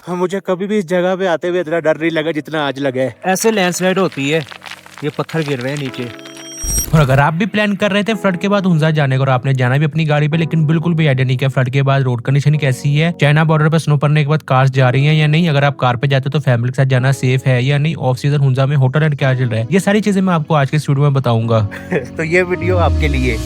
मुझे कभी भी इस जगह पे आते हुए इतना डर नहीं लगा जितना आज लगा है। ऐसे लैंडस्लाइड होती है, ये पत्थर गिर रहे हैं नीचे। और अगर आप भी प्लान कर रहे थे फ्लड के बाद हुंजा जाने को और आपने जाना भी अपनी गाड़ी पे, लेकिन बिल्कुल भी आइडिया नहीं किया फ्लड के बाद रोड कंडीशन कैसी है, चाइना बॉर्डर पे स्नो पड़ने के बाद कार्स जा रही हैं या नहीं, अगर आप कार पे जाते हो तो फैमिली के साथ जाना सेफ है या नहीं, ऑफ सीजन हुंजा में होटल रेंट क्या चल रहा है, ये सारी चीजें मैं आपको आज के स्टूडियो में बताऊंगा। तो ये वीडियो आपके लिए।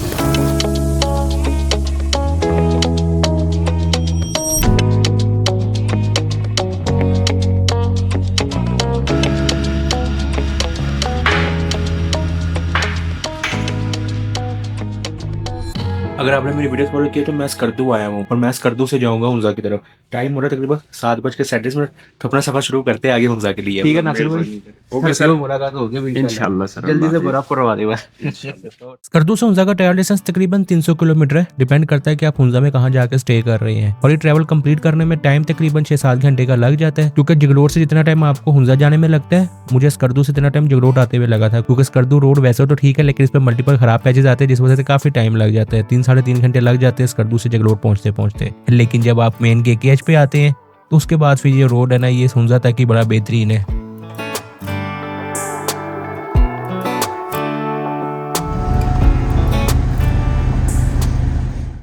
अगर आपने मेरी वीडियो फॉलो की तो मैं स्कर्दू आया हूँ और मैं स्कर्दू से जाऊंगा हुंजा की तरफ। टाइम हो रहा है तकरीबन 7:37 तो अपना सफर शुरू करते हैं आगे हुंजा के लिए। ठीक है नासिर भाई, ओके सर, मुलाकात होगी इंशाल्लाह सर। जल्दी से बर्फ करवा दे बस। स्कर्दू से हुंजा का ट्रैवल डिस्टेंस तकरीबन 300 किलोमीटर है। डिपेंड करता है कि आप हुंजा में कहाँ जाकर स्टे कर रहे हैं, और ये ट्रैवल कंप्लीट करने में टाइम तकरीबन 6-7 घंटे का लग जाता है, क्योंकि जगलोट से जितना टाइम आपको हुंजा जाने में लगता है, मुझे स्कर्दू से इतना टाइम जगलोट आते हुए लगा था, क्योंकि स्कर्दू रोड वैसे तो ठीक है लेकिन इस पर मल्टीपल खराब पैचेज आते हैं जिस वजह से काफी टाइम लग जाता है। 3-3.5 घंटे लग जाते हैं स्कर्दू से जगलोट पहुंचते पहुंचते। लेकिन जब आप मेन केकेएच पे आते हैं तो उसके बाद फिर ये रोड है ना, ये हुंजा तक ही बड़ा बेहतरीन है।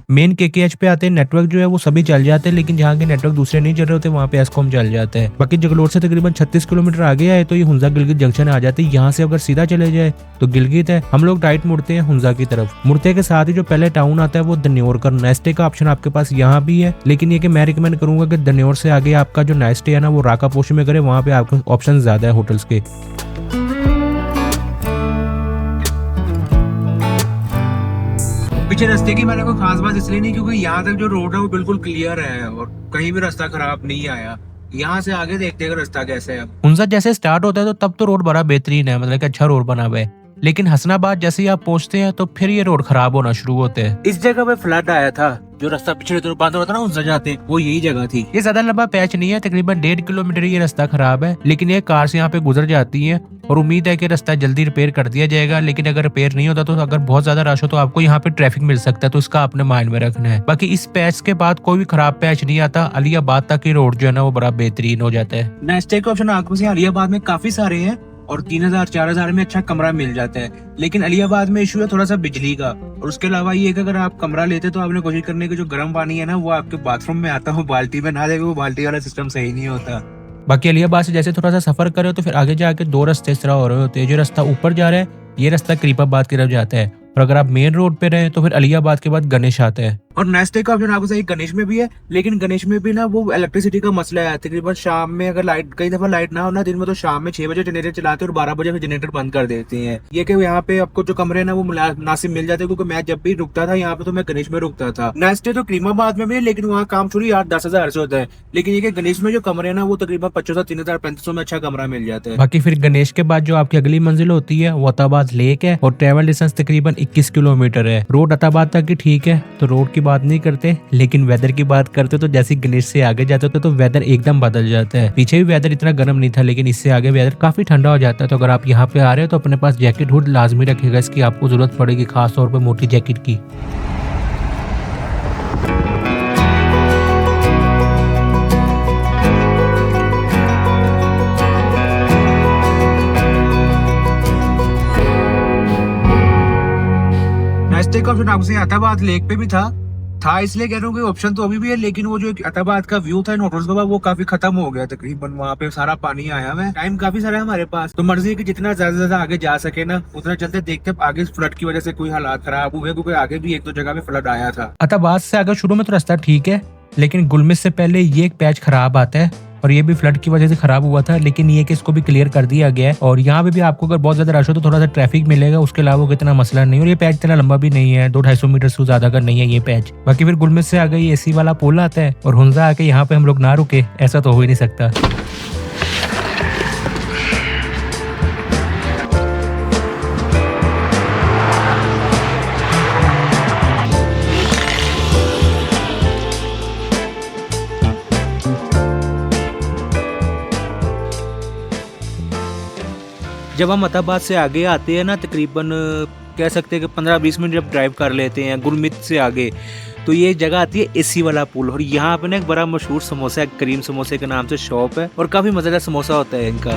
मेन केकेएच पे आते हैं, नेटवर्क जो है वो सभी चल जाते हैं, लेकिन जहाँ के नेटवर्क दूसरे नहीं चल रहे होते वहाँ पे एस्कॉम चल जाता है। बाकी जगलोट से तकरीबन 36 किलोमीटर आगे आए तो ये हुंजा गिलगित जंक्शन आ जाते हैं। यहाँ से अगर सीधा चले जाए तो गिलगित है, हम लोग राइट मुड़ते हैं हुंजा की तरफ। मुड़ते के साथ ही जो पहले टाउन आता है वो दन्योर का नाइट का ऑप्शन आपके पास यहाँ भी है, लेकिन ये कि मैं रिकमेंड करूंगा कि दन्योर से आगे आपका जो नाइट स्टे है ना वो राकापोशी में करे, वहाँ पे आपके ऑप्शन ज्यादा है होटल्स के। पीछे रास्ते की मैंने कोई खास बात इसलिए नहीं क्योंकि यहाँ तक जो रोड है वो बिल्कुल क्लियर है और कहीं भी रास्ता खराब नहीं आया। यहाँ से आगे देखते हैं रास्ता कैसे है। हुंजा जैसे स्टार्ट होता है तो तब तो रोड बड़ा बेहतरीन है, मतलब कि अच्छा रोड बना हुआ है, लेकिन हसनाबाद जैसे ही आप पहुंचते हैं तो फिर ये रोड खराब होना शुरू होते हैं। इस जगह पे फ्लड आया था, जो रास्ता पिछले तरफ बंद होता ना हुंजा जाते, वो यही जगह थी। ये ज्यादा लंबा पैच नहीं है, तकरीबन 1.5 किलोमीटर ये रास्ता खराब है, लेकिन ये कार से यहाँ पे गुजर जाती है और उम्मीद है कि रास्ता जल्दी रिपेयर कर दिया जाएगा। लेकिन अगर रिपेयर नहीं होता तो अगर बहुत ज्यादा रश हो तो आपको यहाँ पे ट्रैफिक मिल सकता है, तो इसका आपने माइंड में रखना है। बाकी इस पैच के बाद कोई भी खराब पैच नहीं आता। अलियाबाद तक की रोड जो है ना वो बड़ा बेहतरीन हो जाता है। नेक्स्ट स्टे के ऑप्शन आपको से अलियाबाद में काफी सारे हैं और 3,000-4,000 में अच्छा कमरा मिल जाता है, लेकिन अलियाबाद में इशू है थोड़ा सा बिजली का। और उसके अलावा ये कि अगर आप कमरा लेते तो आपने कोशिश करने की जो गर्म पानी है ना वो आपके बाथरूम में आता हो, बाल्टी में ना देगा, वो बाल्टी वाला सिस्टम सही नहीं होता। बाकी अलियाबाद से जैसे थोड़ा सा सफर करे तो फिर आगे जाके 2 रास्ते इस तरह हो रहे होते हैं। जो रास्ता ऊपर जा रहा है ये रास्ता करीबाबाद की तरफ जाता है, और अगर आप मेन रोड पे रहे तो फिर अलियाबाद के बाद गणेश आता है। और नेक्स्ट डे का ऑप्शन आपको सही गणेश में भी है, लेकिन गणेश में भी ना वो इलेक्ट्रिसिटी का मसला है। तकरीबन शाम में अगर लाइट, कई दफा लाइट ना हो ना दिन में, तो शाम में 6 बजे जनरेटर चलाते हैं और 12 बजे फिर जनरेटर बंद कर देते हैं। ये कि यहाँ पे आपको जो कमरे ना वो मुनासिब मिल जाते हैं, क्योंकि मैं जब भी रुकता था यहाँ पे तो मैं गणेश में रुकता था। नेक्स्ट डे तो करीमाबाद में भी है, लेकिन वहाँ काम शुरू 8-10 हज़ार से होता है, लेकिन ये कि गणेश में जो कमरे है ना वो तकरीबन 2500-3,000-3500 में अच्छा कमरा मिल जाता है। बाकी फिर गणेश के बाद जो आपकी अगली मंजिल होती है वो अताबाद लेक है, और ट्रेवल डिस्टेंस तकरीबन 21 किलोमीटर है। रोड अताबाद तक की ठीक है, तो रोड की बात नहीं करते, लेकिन वेदर की बात करते तो जैसे गणेश से आगे जाते हो तो वेदर एकदम बदल जाता है। पीछे भी वेदर इतना गर्म नहीं था, लेकिन इससे आगे वेदर काफी ठंडा हो जाता है। तो अगर आप यहाँ पे आ रहे हो तो अपने पास जैकेट हुड लाजमी रखिएगा, इसकी आपको जरूरत पड़ेगी, खास तौर पर मोटी जैकेट की। नेक्स्ट डे का ऑप्शन आपको अताबाद लेक पे भी था इसलिए कह रहा हूँ कि ऑप्शन तो अभी भी है, लेकिन वो जो अताबाद का व्यू था इन होटल्स का वो काफी खत्म हो गया। तकरीबन वहाँ पे सारा पानी आया हुआ है, टाइम काफी सारा है हमारे पास, तो मर्जी है कि जितना ज्यादा से ज्यादा आगे जा सके ना उतना चलते। देखते आगे फ्लड की वजह से कोई हालात खराब हुए, क्योंकि आगे भी 1-2 जगह में फ्लड आया था। अताबाद से अगर शुरू में तो रास्ता ठीक है, लेकिन गुलमिस से पहले ये एक पैच खराब आता है, और ये भी फ्लड की वजह से खराब हुआ था, लेकिन ये कि इसको भी क्लियर कर दिया गया है। और यहाँ पे भी आपको अगर बहुत ज्यादा रश हो तो थोड़ा सा ट्रैफिक मिलेगा, उसके अलावा इतना मसला नहीं। और ये पैच इतना लंबा भी नहीं है, 200-250 मीटर से ज्यादा का नहीं है ये पैच। बाकी फिर गुलमिस से आगे एसी वाला पुल आता है, और हुंजा आके यहाँ पे हम लोग ना रुके, ऐसा तो हो ही नहीं सकता। जब हम अताबाद से आगे आते हैं ना, तकरीबन कह सकते हैं कि 15-20 मिनट जब ड्राइव कर लेते हैं गुलमित से आगे, तो ये जगह आती है एसी वाला पुल, और यहाँ पे ना एक बड़ा मशहूर समोसा करीम समोसे के नाम से शॉप है, और काफी मजेदार समोसा होता है इनका।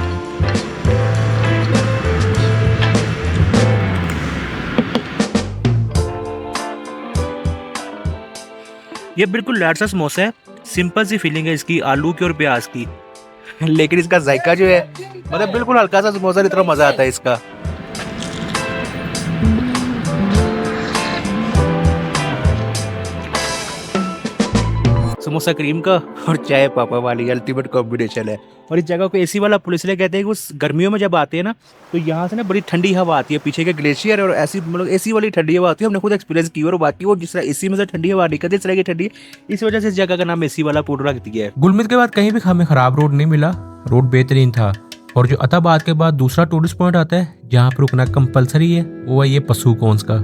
ये बिल्कुल लाइट सा समोसा है, सिंपल सी फीलिंग है इसकी आलू की और प्याज की, लेकिन इसका जायका जो है मतलब बिल्कुल हल्का सा समोसा, इतना मजा आता है इसका। समोसा क्रीम का और चाय पापा वाली अल्टीमेट कॉम्बिनेशन है। और इस जगह को एसी वाला पुल इसलिए कहते हैं कि उस गर्मियों में जब आते हैं ना, तो यहाँ से ना बड़ी ठंडी हवा आती है, पीछे के ग्लेशियर और ऐसी मतलब एसी वाली ठंडी हवा आती है, हमने खुद एक्सपीरियंस की। और बाकी वो जिस तरह एसी में से ठंडी हवा निकलती है, इस तरह की ठंडी, इस वजह से इस जगह का नाम एसी वाला पुल रख दिया है। गुलमर्ग के बाद कहीं भी हमें खराब रोड नहीं मिला, रोड बेहतरीन था। और जो अताबाद के बाद दूसरा टूरिस्ट पॉइंट आता है जहाँ पर रुकना कंपलसरी है, वो है ये पसूकोंस का।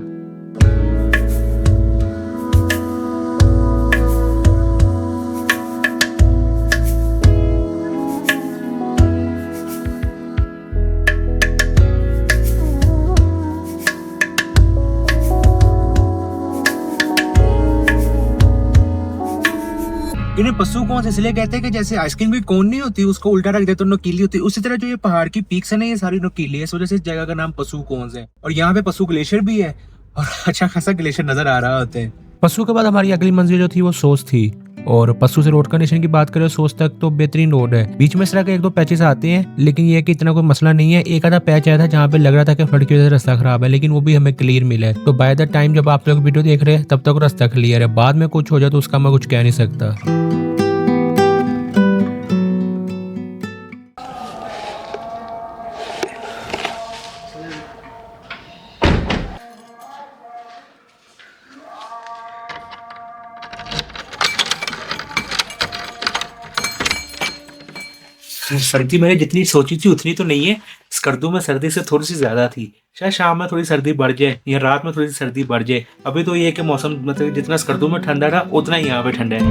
इन्हें पशु कोन इसलिए कहते हैं कि जैसे आइसक्रीम की कोन नहीं होती, उसको उल्टा रख देते तो नुकीली होती है, उसी तरह जो ये पहाड़ की पीक्स है ना, ये सारी नुकीली है, इस वजह से इस जगह का नाम पशु कोन्स है। और यहाँ पे पशु ग्लेशियर भी है, और अच्छा खासा ग्लेशियर नजर आ रहा होते हैं। पशु के बाद हमारी अगली मंजिल जो थी वो सोस थी। और पशु से रोड कंडीशन की बात करें सोस तक तो बेहतरीन रोड है, बीच में इस तरह के 1-2 पैचेस आते हैं, लेकिन ये कि इतना कोई मसला नहीं है। एक आधा पैच आया था जहाँ पे लग रहा था कि फ्लड की वजह से रास्ता खराब है, लेकिन वो भी हमें क्लियर मिला है। तो बाय द टाइम जब आप लोग वीडियो देख रहे हैं तब तक रास्ता क्लियर है, बाद में कुछ हो जाए तो उसका मैं कुछ कह नहीं सकता। सर्दी मैंने जितनी सोची थी उतनी तो नहीं है, स्कर्दू में सर्दी से थोड़ी सी ज्यादा थी। शायद शाम में थोड़ी सर्दी बढ़ जाए या रात में थोड़ी सी सर्दी बढ़ जाए। अभी तो ये है कि मौसम मतलब जितना स्कर्दू में ठंडा था उतना ही यहाँ पे ठंडा है।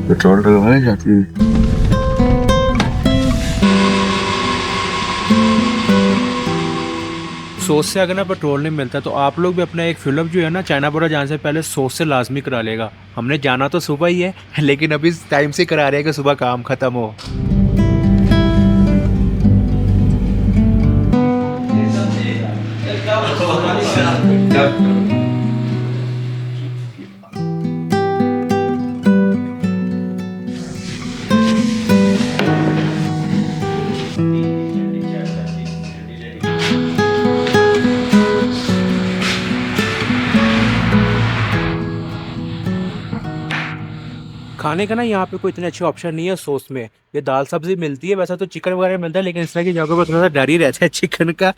पेट्रोल डलवाने जाती है। सोच से अगर ना पेट्रोल नहीं मिलता तो आप लोग भी अपना एक फिल्म जो है ना चाइना बॉर्डर जाने से पहले सोच से लाजमी करा लेगा। हमने जाना तो सुबह ही है, लेकिन अभी टाइम से करा रहे हैं कि सुबह काम खत्म हो। खाने का ना यहाँ पे कोई इतने अच्छे ऑप्शन नहीं है सोस में। ये दाल सब्जी मिलती है, वैसा तो चिकन वगैरह मिलता है, लेकिन इस तरह की जगह पर थोड़ा सा डर ही रहता है चिकन का,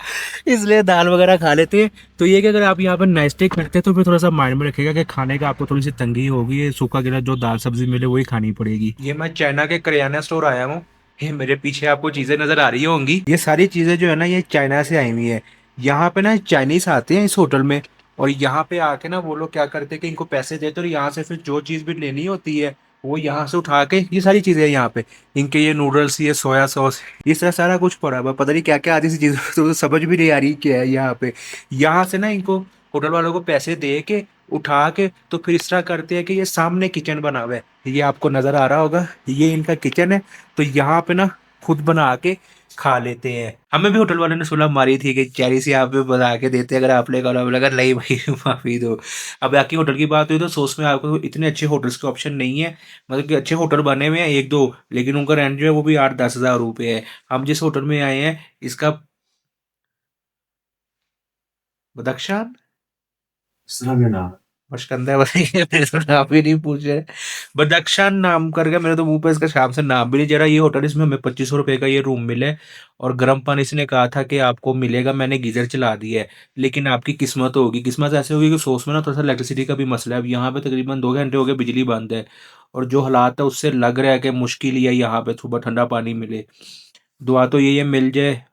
इसलिए दाल वगैरह खा लेते हैं। तो ये कि अगर आप यहाँ पर नाइट स्टे करते हैं तो फिर थोड़ा सा माइंड में रखेगा कि खाने का आपको थोड़ी सी तंगी होगी, ये सूखा गिरा जो दाल सब्जी मिले वही खानी पड़ेगी। ये मैं चाइना के करियाना स्टोर आया हूँ, ये मेरे पीछे आपको चीजें नजर आ रही होंगी, ये सारी चीजें जो है ना ये चाइना से आई हुई है। यहाँ पे ना चाइनीज आते हैं इस होटल में, और यहाँ पे आके ना वो लोग क्या करते हैं कि इनको पैसे देते और यहाँ से फिर जो चीज़ भी लेनी होती है वो यहाँ से उठा के, ये सारी चीज़ें यहाँ पे इनके, ये नूडल्स, ये सोया सॉस, ये सारा कुछ पड़ा हुआ, पता नहीं क्या क्या आती सी चीज़ें तो समझ भी नहीं आ रही क्या है यहाँ पे। यहाँ से ना इनको होटल वालों को पैसे दे के उठा के तो फिर इस तरह करते हैं कि ये सामने किचन बना हुआ है, ये आपको नज़र आ रहा होगा, ये इनका किचन है। तो यहाँ पे ना खुद बना के खा लेते हैं। हमें भी होटल वाले ने सुलह मारी थी कि चेरी से आप भी बना के देते अगर आप लेकर, लगा नहीं भाई माफी दो। अब बाकी होटल की बात हुई तो सोच में आपको इतने अच्छे होटल्स के ऑप्शन नहीं है, मतलब कि अच्छे होटल बने हुए हैं 1-2, लेकिन उनका रेंट जो है वो भी 8-10 हज़ार रुपये है। हम जिस होटल में आए हैं इसका बदख्शान मशकंदा बताइए, मेरे तो नाम भी नहीं पूछे, बदख्शान नाम करके मेरे तो मुंह पे इसका शाम से नाम भी नहीं जरा। ये होटल इसमें हमें 2500 रुपये का ये रूम मिले, और गर्म पानी इसने कहा था कि आपको मिलेगा, मैंने गीजर चला दिया है, लेकिन आपकी किस्मत होगी, किस्मत ऐसे होगी कि सोच में ना थोड़ा सा इलेक्ट्रिसिटी का भी मसला है। अब यहाँ पे तकरीबन 2 घंटे हो गए बिजली बंद है, और जो हालात है उससे लग रहा है कि मुश्किल ही है यहाँ पे सुबह ठंडा पानी मिले। दुआ तो ये मिल जाए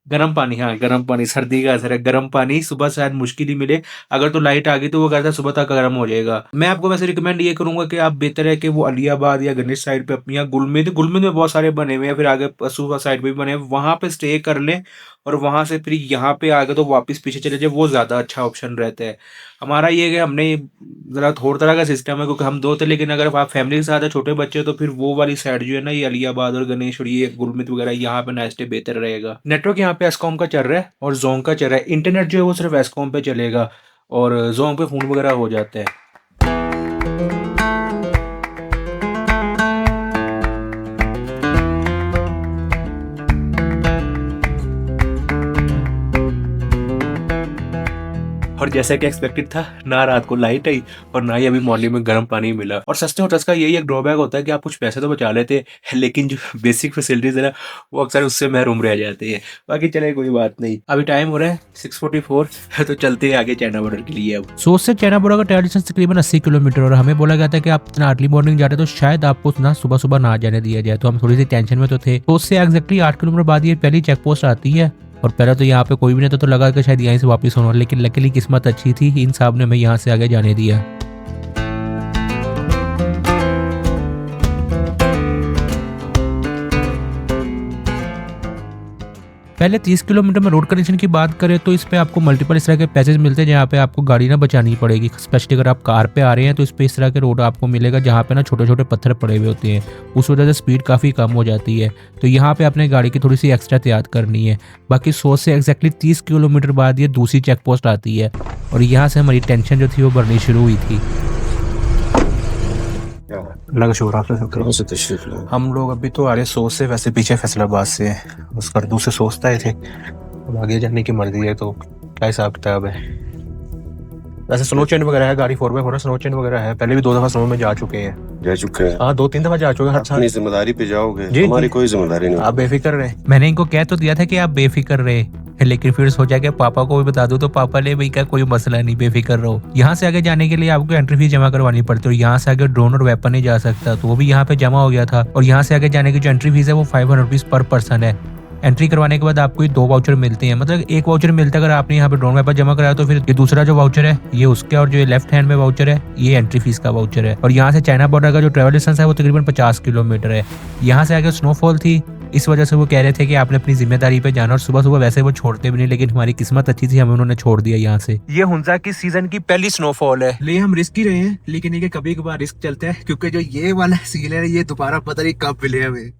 गर्म पानी, हाँ गर्म पानी, सर्दी का असर है, गर्म पानी सुबह शायद मुश्किल ही मिले। अगर तो लाइट आ गई तो वो कहता है सुबह तक गर्म हो जाएगा। मैं आपको वैसे रिकमेंड ये करूंगा कि आप बेहतर है कि वो अलियाबाद या गणेश साइड पे अपनी, या गुलमेद में बहुत सारे बने हुए हैं, फिर आगे पसूवा साइड पे भी बने हैं, वहां पे स्टे कर लें और वहां से फिर यहाँ पे आ गए तो वापस पीछे चले जाए, वो ज्यादा अच्छा ऑप्शन रहता है। हमारा ये है कि हमने जरा थोड़ा तरह का सिस्टम है क्योंकि हम दो थे, लेकिन अगर आप फैमिली के साथ है, छोटे बच्चे, तो फिर वो वाली साइड जो है ना, ये अलियाबाद और गणेश और ये गुरमीत वगैरह, यहाँ पे नाइट स्टे बेहतर रहेगा। नेटवर्क यहाँ पे एस्कॉम का चल रहा है और जोंग का चल रहा है। इंटरनेट जो है वो सिर्फ एस्कॉम पे चलेगा और जोंग पे फोन वगैरह हो जाता है। और जैसा कि एक्सपेक्टेड था, ना रात को लाइट आई और ना ही अभी मॉर्निंग में गर्म पानी मिला। और सस्ते होटल्स का यही एक ड्रॉबैक होता है कि आप कुछ पैसे तो बचा लेते हैं, लेकिन जो बेसिक फैसिलिटीज है ना, वो अक्सर उससे महरूम रह जाते हैं। बाकी चले, कोई बात नहीं। अभी टाइम हो रहा है 6:44, तो चलते हैं आगे चाइना बॉर्डर के लिए। अब सोच से चाइना बॉर्डर का ट्रैवल डिस्टेंस तकरीबन 80 किलोमीटर और हमें बोला गया था कि आप इतना अर्ली मॉर्निंग जा रहे तो शायद आपको ना सुबह सुबह ना जाने दिया जाए, तो हम थोड़ी सी टेंशन में तो थे। तो उससे एग्जैक्टली 8 किलोमीटर बाद ये पहली चेक पोस्ट आती है और पहले तो यहाँ पे कोई भी नहीं था, तो लगा कि शायद यहीं से वापस होना, लेकिन लकीली किस्मत अच्छी थी, इन साहब ने हमें यहाँ से आगे जाने दिया। पहले 30 किलोमीटर में रोड कंडीशन की बात करें तो इस पे आपको मल्टीपल इस तरह के पैसेज मिलते हैं जहाँ पे आपको गाड़ी ना बचानी पड़ेगी। स्पेशली अगर आप कार पे आ रहे हैं तो इस पे इस तरह के रोड आपको मिलेगा जहाँ पे ना छोटे छोटे पत्थर पड़े हुए होते हैं, उस वजह से स्पीड काफ़ी कम हो जाती है। तो यहाँ पे अपने गाड़ी की थोड़ी सी एक्स्ट्रा एहतियात करनी है। बाकी 100 से एग्जैक्टली 30 किलोमीटर बाद ये दूसरी चेक पोस्ट आती है और यहाँ से हमारी टेंशन जो थी वो बढ़नी शुरू हुई थी। हम लोग अभी तो आ रहे सोच से, वैसे पीछे फैसलाबाद से उस करदू से सोचता है थे। अब आगे जाने की मर्जी है, तो क्या हिसाब किताब है। वैसे स्नो चेन वगैरह है, गाड़ी 4x4 स्नो चेन वगैरह है। पहले भी 2 दफा स्नो में जा चुके हैं। हाँ, 2-3 दफा जा चुके हैं। अपनी जिम्मेदारी पे जाओगे, हमारी कोई जिम्मेदारी नहीं। आप बेफिक्र रहे। मैंने इनको कह तो दिया था कि आप बेफिक्र रहे, लेकिन फिर सोचा कि पापा को भी बता दूं, तो पापा ने भी कहा कोई मसला नहीं, बेफिक्र रहो। यहाँ से आगे जाने के लिए आपको एंट्री फीस जमा करवानी पड़ती है और यहाँ से आगे ड्रोन और वेपन नहीं जा सकता, तो वो भी यहाँ पे जमा हो गया था। और यहाँ से आगे जाने की जो एंट्री फीस है वो 500 रुपीज पर पर्सन है। एंट्री करवाने के बाद आपको 2 वाउचर मिलते हैं, मतलब एक वाउचर मिलता है अगर आपने यहाँ पे ड्रोन वेपन जमा कराया, तो फिर ये दूसरा जो वाउचर है ये उसके, और जो ये लेफ्ट हैंड में वाउचर है ये एंट्री फीस का वाउचर है। और यहाँ से चाइना बॉर्डर का जो ट्रेवल डिस्टेंस है वो तकरीबन 50 किलोमीटर है। यहाँ से आगे स्नोफॉल थी, इस वजह से वो कह रहे थे कि आपने अपनी जिम्मेदारी पे जाना, और सुबह सुबह वैसे वो छोड़ते भी नहीं, लेकिन हमारी किस्मत अच्छी थी, हमें उन्होंने छोड़ दिया यहाँ से। ये हुंजा की सीजन की पहली स्नोफॉल है, लिए हम रिस्क ही रहे हैं, लेकिन ये कभी कभार रिस्क चलते हैं, क्योंकि जो ये वाला सील है ये दोबारा पता नहीं कब मिले हमें।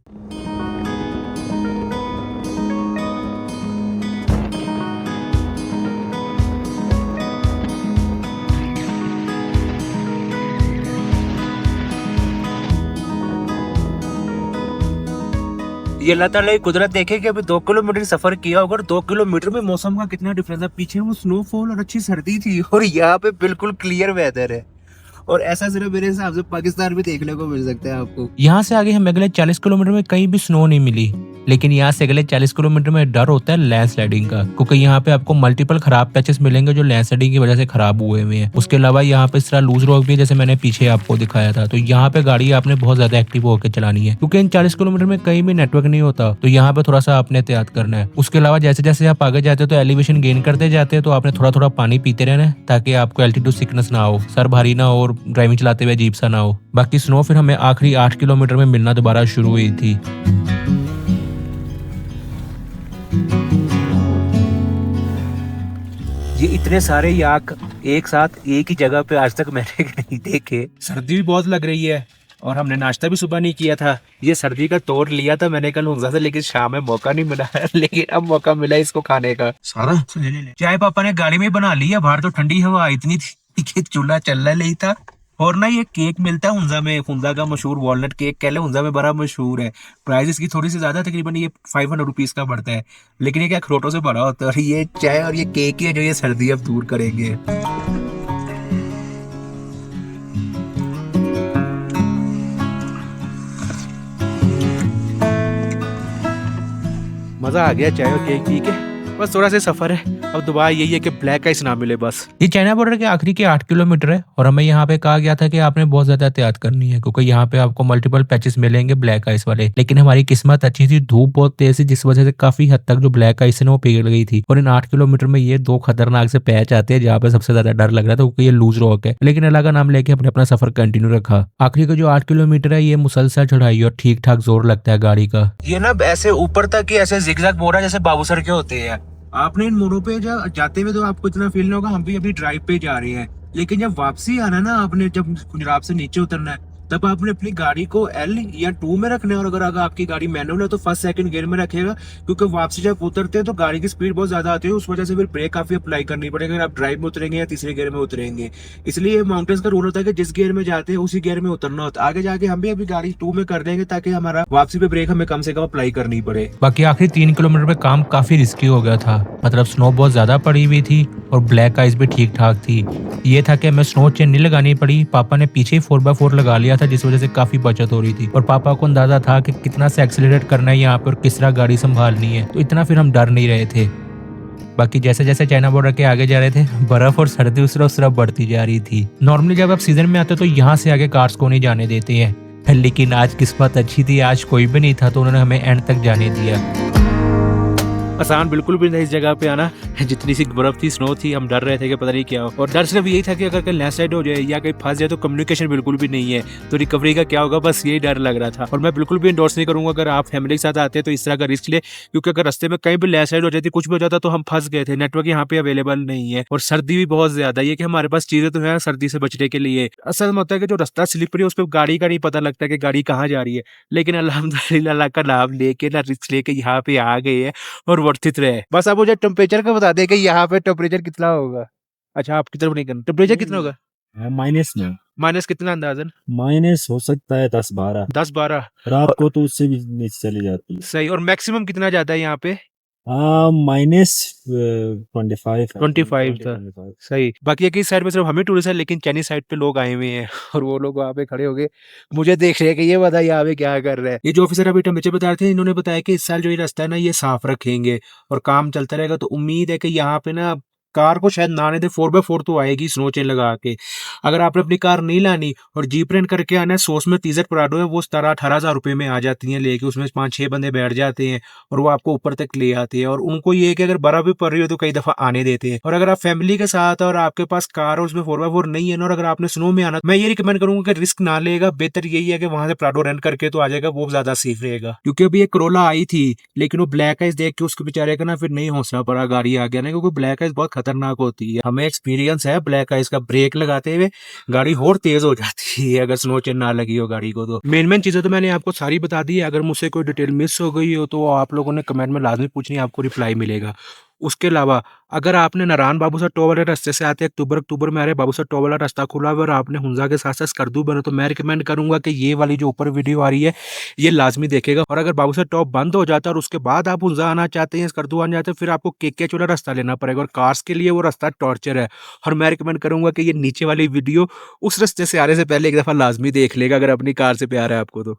ये अल्लाह ताला की कुदरत देखे कि अभी 2 किलोमीटर सफर किया होगा और 2 किलोमीटर में मौसम का कितना डिफरेंस है। पीछे वो स्नोफॉल और अच्छी सर्दी थी और यहाँ पे बिल्कुल क्लियर वेदर है, और ऐसा सिर्फ मेरे हिसाब से पाकिस्तान में देखने को मिल सकता है आपको। यहाँ से आगे हम अगले 40 किलोमीटर में कहीं भी स्नो नहीं मिली, लेकिन यहाँ से अगले 40 किलोमीटर में डर होता है लैंडस्लाइडिंग का, क्योंकि यहाँ पे आपको मल्टीपल खराब पैचेस मिलेंगे जो लैंडस्लाइडिंग की वजह से खराब हुए हुए हैं। उसके अलावा यहाँ पे इस तरह लूज रोड भी है, जैसे मैंने पीछे आपको दिखाया था। तो यहाँ पे गाड़ी आपने बहुत ज्यादा एक्टिव होकर चलानी है, क्योंकि इन 40 किलोमीटर में कहीं भी नेटवर्क नहीं होता, तो यहाँ पे थोड़ा सा आपने एहतियात करना है। उसके अलावा जैसे जैसे आप आगे जाते हो तो एलिवेशन गेन करते जाते हैं, तो आपने थोड़ा थोड़ा पानी पीते रहना है ताकि आपको एल्टीट्यूड सिकनेस ना हो, सर भारी ना हो और ड्राइविंग चलाते हुए अजीब सा ना हो। बाकी स्नो फिर हमें आखिरी 8 किलोमीटर में मिलना दोबारा शुरू हुई थी। ये इतने सारे याक एक साथ एक ही जगह पे आज तक मैंने नहीं देखे। सर्दी भी बहुत लग रही है और हमने नाश्ता भी सुबह नहीं किया था। ये सर्दी का तोड़ लिया था मैंने कल हुंजा से, लेकिन शाम में मौका नहीं मिला है, लेकिन अब मौका मिला इसको खाने का। सारा चाय पापा ने गाड़ी में बना ली है, बाहर तो ठंडी हवा इतनी थी कि चूल्हा चलना नहीं था। और ना ये केक मिलता है हुंजा में, हुंजा का मशहूर वॉलनट केक कह ले, हुंजा में बड़ा मशहूर है। प्राइस इसकी थोड़ी सी ज्यादा, तकरीबन ये 500 रुपीज का पड़ता है, लेकिन ये क्या अखरोटों से भरा होता है। और ये चाय और ये केक ही है जो ये सर्दी अब दूर करेंगे। मजा आ गया चाय और केक पी के। बस थोड़ा सा सफर है, अब दुआ यही है कि ब्लैक आइस ना मिले बस। ये चाइना बॉर्डर के आखिरी के 8 किलोमीटर है और हमें यहाँ पे कहा गया था कि आपने बहुत ज्यादा एहतियात करनी है क्योंकि यहाँ पे आपको मल्टीपल पैचेस मिलेंगे ब्लैक आइस वाले। लेकिन हमारी किस्मत अच्छी थी, धूप बहुत तेज थी जिस वजह से काफी हद तक जो ब्लैक आइस है वो पिघल गई थी। और इन 8 किलोमीटर में ये 2 खतरनाक से पैच आते हैं जहाँ पे सबसे ज्यादा डर लग रहा था क्योंकि ये लूज रॉक है। लेकिन अल्लाह का नाम लेके अपने अपना सफर कंटिन्यू रखा। आखिरी का जो 8 किलोमीटर है ये मुसलसल चढ़ाई और ठीक ठाक जोर लगता है गाड़ी का। ये ना ऐसे ऊपर तक ही ऐसे जिगजैग मोड़ है जैसे बाबूसर के होते हैं। आपने इन मोड़ों पे जाते हुए तो आपको इतना फील नहीं होगा, हम भी अभी ड्राइव पे जा रहे हैं। लेकिन जब वापसी आना ना, आपने जब गुजरात से नीचे उतरना है तब आपने अपनी गाड़ी को L या 2 में रखना है। और अगर आपकी गाड़ी मैनुअल है तो फर्स्ट सेकंड गियर में रखेगा क्योंकि वापसी जब उतरते हैं तो गाड़ी की स्पीड बहुत ज्यादा आती है, उस वजह से फिर ब्रेक काफी अप्लाई करनी पड़ेगी अगर आप ड्राइव में उतरेंगे या तीसरे गियर में उतरेंगे। इसलिए माउंटेन्स का रूल होता है कि जिस गियर में जाते हैं उसी गियर में उतरना होता है। आगे जाके हम भी अभी गाड़ी 2 में कर देंगे ताकि हमारा वापसी पे ब्रेक हमें कम से कम अप्लाई करनी पड़े। बाकी आखिरी 3 किलोमीटर पे काम काफी रिस्की हो गया था, मतलब स्नो बहुत ज्यादा पड़ी हुई थी और ब्लैक आइस भी ठीक ठाक थी। ये था कि हमें स्नो चेन नहीं लगानी पड़ी, पापा ने पीछे ही 4x4 लगा लिया था जिस वजह से काफी बचत हो रही थी और पापा को अंदाजा था कि कितना से एक्सीलरेट करना है यहाँ पे और किस तरह गाड़ी संभालनी है, तो इतना फिर हम डर नहीं रहे थे। बाकी जैसे जैसे चाइना बॉर्डर के आगे जा रहे थे बर्फ और सर्दी उस तरफ बढ़ती जा रही थी। नॉर्मली जब आप सीजन में आते हो तो यहाँ से आगे कार्स को नहीं जाने देते हैं, लेकिन आज किस्मत अच्छी थी, आज कोई भी नहीं था तो उन्होंने हमें एंड तक जाने दिया। आसान बिल्कुल भी नहीं इस जगह पे आना, जितनी सी बर्फ थी, स्नो थी, हम डर रहे थे कि पता नहीं क्या हो। और डर सिर्फ यही था कि अगर कहीं लैंडस्लाइड हो जाए या कहीं फंस जाए तो कम्युनिकेशन बिल्कुल भी नहीं है, तो रिकवरी का क्या होगा, बस यही डर लग रहा था। और मैं बिल्कुल भी इंडोर्स नहीं करूंगा अगर आप फैमिली के साथ आते हैं तो इस तरह का रिस्क ले, क्योंकि अगर रास्ते में कहीं भी लैंडस्लाइड हो जाती, कुछ भी हो जाता तो हम फंस गए थे। नेटवर्क यहाँ पे अवेलेबल नहीं है और सर्दी भी बहुत ज्यादा है कि हमारे पास चीजें तो है सर्दी से बचने के लिए। असल में होता है कि जो रास्ता स्लिपरी है उस पर गाड़ी का नहीं पता लगता कि गाड़ी कहाँ जा रही है, लेकिन अल्हम्दुलिल्लाह का नाम लेके ना रिस्क लेके यहाँ पे आ गए हैं और वर्थित रहे। बस आप मुझे टेम्परेचर का बता दें कि यहाँ पे टेम्परेचर कितना होगा। अच्छा, आपकी तरफ नहीं करना, टेम्परेचर कितना होगा? माइनस में। माइनस कितना अंदाजन? माइनस हो सकता है 10-12। 10-12 रात को तो उससे भी नीचे चली जाती है। सही। और मैक्सिमम कितना जाता है यहाँ पे? माइनस 25 था। सही। बाकी एक ही साइड में सिर्फ हमें टूरिस्ट है, लेकिन चाइनीज साइड पे लोग आए हुए हैं और वो लोग वहाँ पे खड़े हो गए मुझे देख रहे हैं कि ये बता यहाँ पे क्या कर रहे हैं। ये जो ऑफिसर अभी टेम्परेचर बता रहे थे, इन्होंने बताया कि इस साल जो ये रास्ता है ना ये साफ रखेंगे और काम चलता रहेगा, तो उम्मीद है कि यहाँ पे ना कार को शायद ना आने दे, 4x4 तो आएगी स्नो चेन लगा के। अगर आपने अपनी कार नहीं लानी और जीप रेंट करके आना है, सोच में तीजर पराडो है, वो 17-18 हज़ार रुपये में आ जाती हैं लेके, उसमें 5-6 बंदे बैठ जाते हैं और वो आपको ऊपर तक ले आते हैं। और उनको ये है कि अगर बर्फ भी पड़ रही हो तो कई दफा आने देते हैं। और अगर आप फैमिली के साथ और आपके पास कार और उसमें 4x4 नहीं है ना, और अगर आपने स्नो में आना, मैं ये रिकमेंड करूंगा कि रिस्क ना लेगा, बेहतर यही है कि वहां से प्राडो रेंट करके तो आ जाएगा, वो ज्यादा सेफ रहेगा। क्योंकि अभी एक करोला आई थी लेकिन वो ब्लैक आइस देख के उसके बेचारे का ना फिर नहीं हौसला पड़ा, गाड़ी आ गया ना, क्योंकि ब्लैक आइस बहुत खतरनाक होती है। हमें एक्सपीरियंस है ब्लैक आइस का, ब्रेक लगाते हुए गाड़ी और तेज हो जाती है अगर स्नो चेन ना लगी हो गाड़ी को। तो मेन चीजें तो मैंने आपको सारी बता दी है। अगर मुझसे कोई डिटेल मिस हो गई हो तो आप लोगों ने कमेंट में लाजमी पूछनी, आपको रिप्लाई मिलेगा। उसके अलावा अगर आपने नारायण बाबूसर टॉप वाले रास्ते से आते हैं, अक्टूबर में आ रहे बाबूसर टॉप वाला रास्ता खुला हुआ और आपने हुंजा के साथ साथ स्कर्दू बने, तो मैं रिकमेंड करूंगा कि ये वाली जो ऊपर वीडियो आ रही है ये लाजमी देखेगा। और अगर बाबूसर टॉप बंद हो जाता है और उसके बाद आप हुंजा आना चाहते हैं, स्कर्दू आना चाहते हैं, फिर आपको केके चोला रास्ता लेना पड़ेगा और कार्स के लिए वो रास्ता टॉर्चर है। और मैं रिकमेंड करूंगा कि ये नीचे वाली वीडियो उस रास्ते से आने से पहले एक दफा लाजमी देख लेगा अगर अपनी कार से प्यार है आपको तो।